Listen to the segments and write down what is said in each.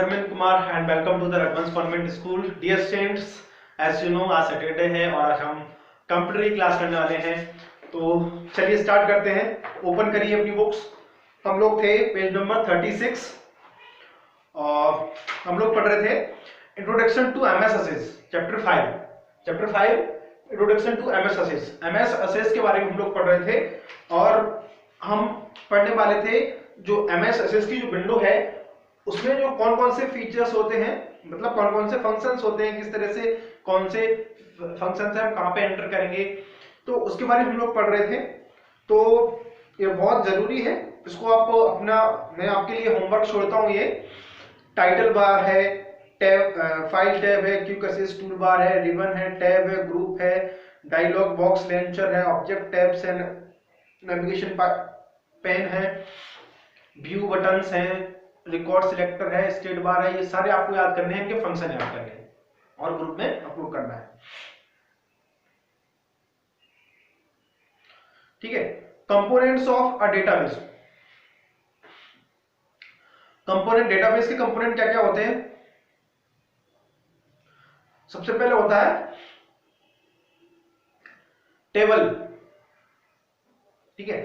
Dharmendra Kumar and welcome to the Advanced Convent School. Dear students, as you know आज Saturday है और आज हम कंप्यूटर की क्लास करने वाले हैं। तो चलिए स्टार्ट करते हैं। ओपन करिए अपनी बुक्स। हम लोग थे पेज नंबर 36 और हम लोग पढ़ रहे थे introduction to MS Access chapter 5 introduction to MS Access. MS Access के बारे में हम लोग पढ़ रहे थे और हम पढ़ने वाले थे जो एमएस असेस की जो विंडो है उसमें जो कौन कौन से फीचर्स होते हैं, मतलब कौन कौन से फंक्शंस होते हैं, किस तरह से कौन से फंक्शंस हैं, हम कहाँ पे एंटर करेंगे, तो उसके बारे में हम लोग पढ़ रहे थे। तो ये बहुत जरूरी है, इसको आप अपना, मैं आपके लिए होमवर्क छोड़ता हूँ। ये टाइटल बार है, टैब, फाइल टैब है, क्विक असेस टूल बार है, रिबन है, टैब है, ग्रुप है, डायलॉग बॉक्स लॉन्चर है, ऑब्जेक्ट टैब्स है, नेविगेशन पेन है, व्यू बटन्स हैं, रिकॉर्ड सिलेक्टर है, स्टेट बार है। ये सारे आपको याद करने हैं, इनके फंक्शन याद करने हैं और ग्रुप में अपलोड करना है। ठीक है। Components of a database. Component, database के कंपोनेंट क्या क्या होते हैं? सबसे पहले होता है टेबल। ठीक है,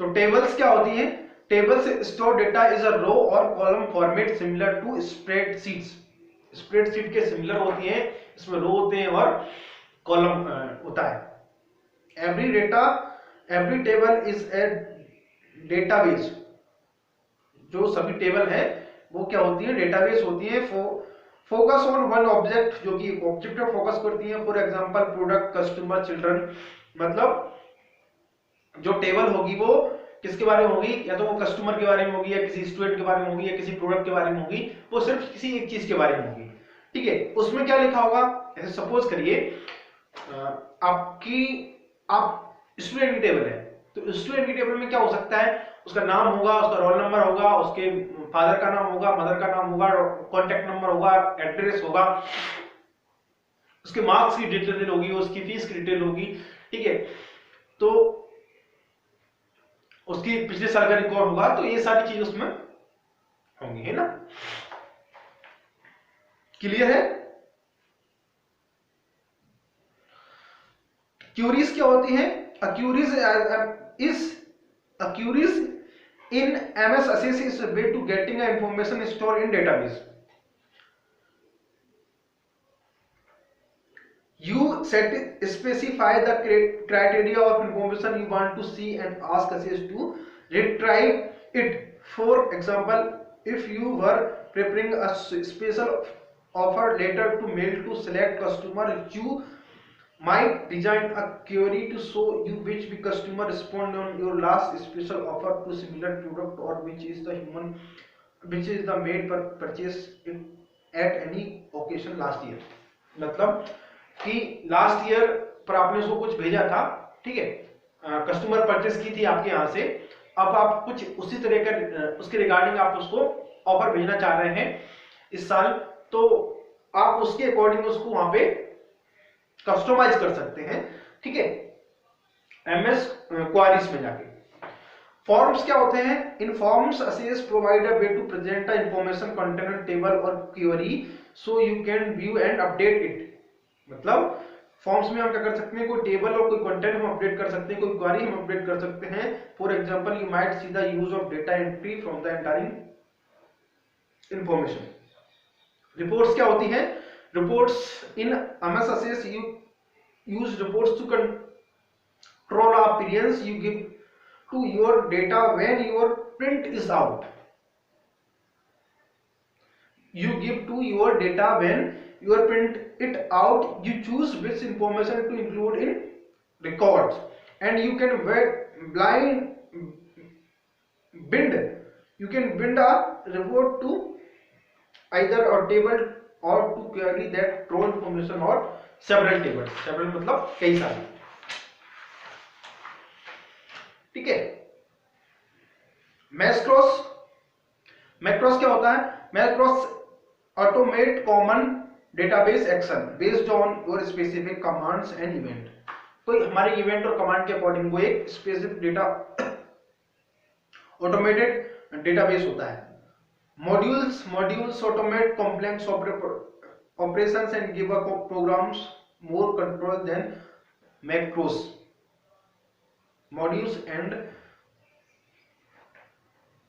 तो टेबल्स क्या होती है? टेबल से store data is a row और column format similar to spreadsheets. Spreadsheet के सिमिलर होती है, इसमें रो होते हैं और कॉलम होता है। Every table is a database. जो सभी टेबल है वो क्या होती है? डेटाबेस होती है। फोकस ऑन वन ऑब्जेक्ट, जो कि ऑब्जेक्ट पर फोकस करती है। For example product, customer, children. मतलब जो टेबल होगी वो किसके बारे में होगी? या तो वो कस्टमर के बारे में होगी, या किसी स्टूडेंट के बारे में होगी, या किसी प्रोडक्ट के बारे में होगी। वो सिर्फ किसी एक चीज के बारे में होगी। ठीक है, उसमें क्या लिखा होगा? ऐसे सपोज करिए आप स्टूडेंट की टेबल है, तो स्टूडेंट की टेबल में क्या हो सकता है? उसका नाम होगा, उसका रोल नंबर होगा, उसके फादर का नाम होगा, मदर का नाम होगा, कॉन्टेक्ट नंबर होगा, एड्रेस होगा, उसके मार्क्स की डिटेल होगी, उसकी फीस की डिटेल होगी। ठीक है, तो उसकी पिछले साल का रिकॉर्ड होगा। तो ये सारी चीज उसमें होंगी, है ना? क्लियर है? क्यूरीज क्या होती है? Queries in MS Access is way to getting information store in database. You specify the criteria of information you want to see and ask Access to retrieve it. For example, if you were preparing a special offer letter to mail to select customer, you might design a query to show you which customer respond on your last special offer to similar product, or which is the made purchase at any occasion last year. मतलब कि last year पर आपने उसको कुछ भेजा था, ठीक है, कस्टमर परचेस की थी आपके यहां से। अब आप कुछ उसी तरह का उसके रिगार्डिंग आप उसको ऑफर भेजना चाह रहे हैं इस साल, तो आप उसके अकॉर्डिंग उसको वहां पे कस्टमाइज कर सकते हैं। ठीक है, एमएस क्वेरीज में जाके। फॉर्म्स क्या होते हैं? In forms access provide a way to present a information content table और query so you can view and update it. मतलब फॉर्म्स में हम क्या कर सकते हैं? कोई टेबल और कोई कंटेंट हम अपडेट कर सकते हैं, कोई क्वेरी हम अपडेट कर सकते हैं। For example, you might see the use of data entry from the entire information. Reports क्या होती हैं? Reports in MS Access you use reports to control appearance you give to your data when your print is out. You give to your data when you print it out. You choose which information to include in records, and you can bind a report to either a table or to query that row information or several tables. Several मतलब कई सारे। ठीक है। Macros क्या होता है? Macros automate common database action based on your specific commands and event। तो हमारे इवेंट और कमांड के अकॉर्डिंग वो एक स्पेसिफिक डेटा ऑटोमेटेड डेटाबेस होता है। Modules automate complex operations and give a programs more control than macros. Modules and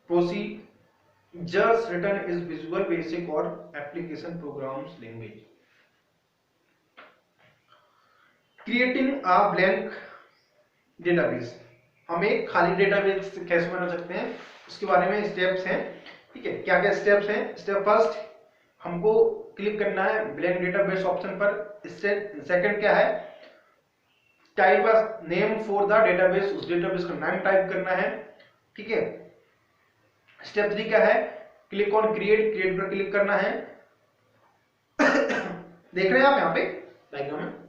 procedures written is Visual Basic or application programs language. Creating a blank database, हम एक खाली database कैसे बना सकते हैं उसके बारे में स्टेप्स हैं। ठीक है, क्या क्या स्टेप्स हैं? स्टेप फर्स्ट, हमको क्लिक करना है ब्लैंक डेटाबेस ऑप्शन पर। सेकंड क्या है? Type a name for the database, उस डेटाबेस का नाम टाइप करना है। ठीक है। स्टेप 3 क्या है? क्लिक ऑन क्रिएट, क्रिएट पर क्लिक करना है। देख रहे हैं आप यहाँ पे डायग्राम में।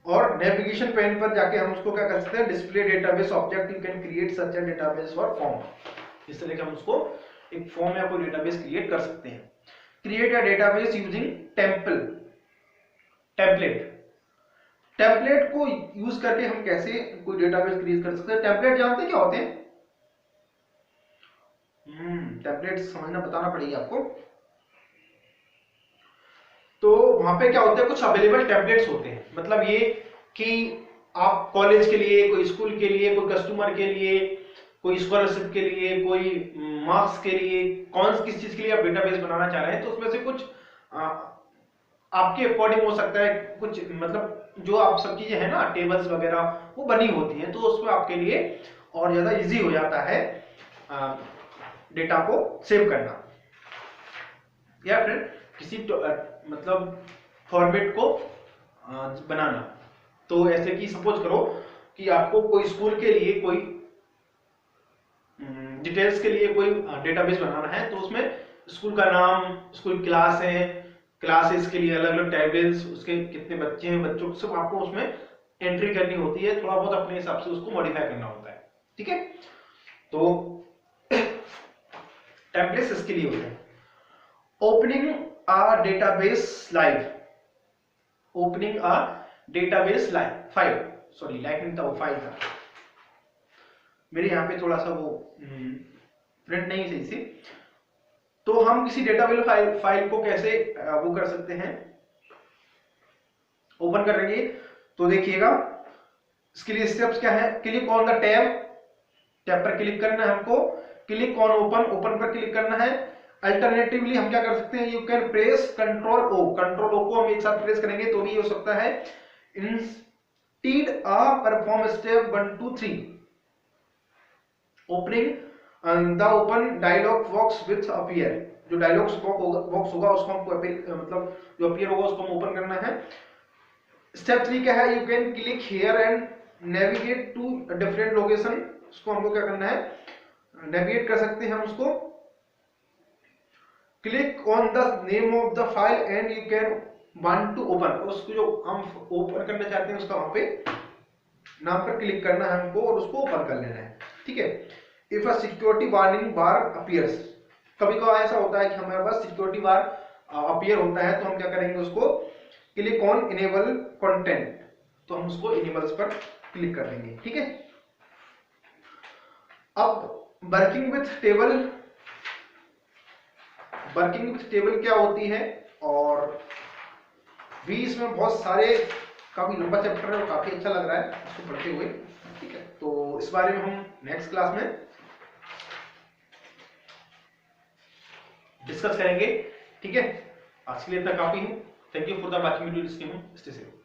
और नेविगेशन पेन पर जाके हम उसको क्या कर सकते हैं? Display database object, you can create such A database और फॉर्म। इस तरह के हम उसको एक फॉर्म या कोई डेटाबेस क्रिएट कर सकते हैं। Create a database using template. Template को यूज करके हम कैसे कोई डेटाबेस क्रिएट कर सकते हैं? टेम्पलेट जानते हैं क्या होते हैं? टेम्पलेट समझना बताना पड़ेगी आपको। तो वहां पे क्या होता है, कुछ अवेलेबल टेम्पलेट्स होते हैं। मतलब ये कि आप कॉलेज के लिए, कोई स्कूल के लिए, कोई कस्टमर के लिए, कोई स्कॉलरशिप के लिए, कोई मार्क्स के लिए, कौन किस चीज के लिए आप डेटाबेस बनाना चाह रहे हैं, तो उसमें से कुछ आपके अकॉर्डिंग हो सकता है। कुछ मतलब जो आप सब चीजें है ना, टेबल्स वगैरह वो बनी होती हैं, तो उसमें आपके लिए और ज्यादा इजी हो जाता है डेटा को सेव करना या फिर किसी मतलब फॉर्मेट को बनाना। तो ऐसे कि सपोज करो कि आपको कोई स्कूल के लिए कोई डिटेल्स के लिए कोई डेटाबेस बनाना है, तो उसमें स्कूल का नाम, स्कूल क्लास है, क्लासेस के लिए अलग अलग टेबल्स, उसके कितने बच्चे हैं, बच्चों को सब आपको उसमें एंट्री करनी होती है। थोड़ा बहुत अपने हिसाब से उसको मॉडिफाई करना होता है। ठीक है, तो टेम्पलेट्स इसके लिए होते हैं। Opening a database live, opening a database live file, sorry live नहीं था वो फाइल था, मेरे यहाँ पे थोड़ा सा वो प्रिंट नहीं सही से। तो हम किसी डेटाबेस फाइल को कैसे वो कर सकते हैं, ओपन करेंगे। तो देखिएगा इसके लिए स्टेप्स क्या है? क्लिक ऑन द टैब पर क्लिक करना है हमको। क्लिक ऑन ओपन, ओपन पर क्लिक करना है। अल्टरनेटिवली हम क्या कर सकते हैं? You can press control O, control O को हम एक साथ प्रेस करेंगे तो भी हो सकता है। Instead a perform step 1 2 3, opening the open dialog box with appear, जो डायलॉग बॉक्स होगा उसको हमको मतलब जो अपीयर होगा उसको हम ओपन करना है। स्टेप 3 क्या है? You can click here and navigate to different location, उसको हमको क्या करना है? नेविगेट कर सकते हैं हम उसको। Click on the name of the file and you can want to open, उसको जो हम ओपन करना चाहते हैं उसका वहां पे नाम पर क्लिक करना है हमको और उसको ओपन कर लेना है। ठीक है। If a security warning bar appears, कभी कभार ऐसा होता है कि हमारे पास सिक्योरिटी बार अपीयर होता है, तो हम क्या करेंगे? उसको क्लिक ऑन इनेबल कंटेंट, तो हम उसको इनेबल्स पर क्लिक कर देंगे। ठीक है। अब वर्किंग विथ टेबल क्या होती है, और भी इसमें बहुत सारे, काफी लंबा चैप्टर है और काफी अच्छा लग रहा है इसको पढ़ते हुए। ठीक है, तो इस बारे में हम नेक्स्ट क्लास में डिस्कस करेंगे। ठीक है, आज के लिए इतना काफी है। Thank you for the watching video. Stay safe.